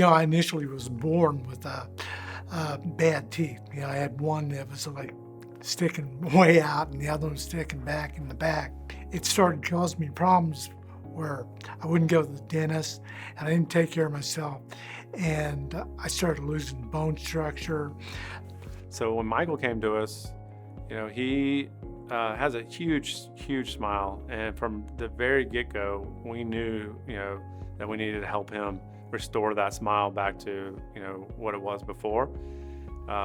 I initially was born with bad teeth. I had one that was like sticking way out and the other one sticking back in the back. It started causing me problems where I wouldn't go to the dentist and I didn't take care of myself. And I started losing bone structure. So when Michael came to us, he has a huge smile. And from the very get-go, we knew, that we needed to help him restore that smile back to, what it was before.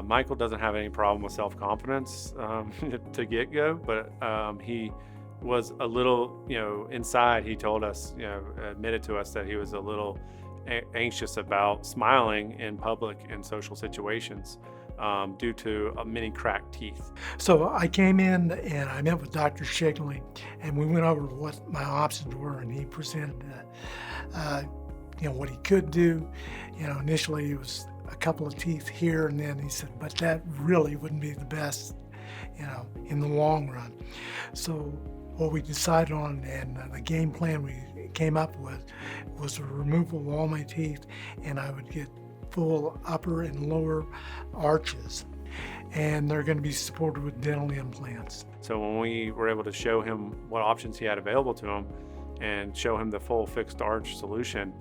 Michael doesn't have any problem with self-confidence to get-go, but he was a little, inside he told us, admitted to us that he was a little anxious about smiling in public and social situations due to many cracked teeth. So I came in and I met with Dr. Shigley and we went over what my options were, and he presented what he could do. Initially it was a couple of teeth here, and then he said, but that really wouldn't be the best, in the long run. So what we decided on and the game plan we came up with was the removal of all my teeth, and I would get full upper and lower arches, and they're going to be supported with dental implants. So when we were able to show him what options he had available to him and show him the full fixed arch solution,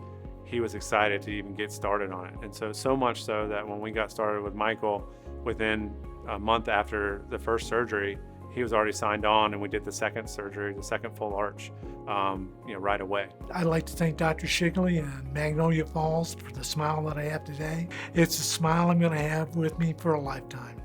he was excited to even get started on it. And so much so that when we got started with Michael, within a month after the first surgery, he was already signed on, and we did the second surgery, the second full arch, right away. I'd like to thank Dr. Shigley and Magnolia Falls for the smile that I have today. It's a smile I'm going to have with me for a lifetime.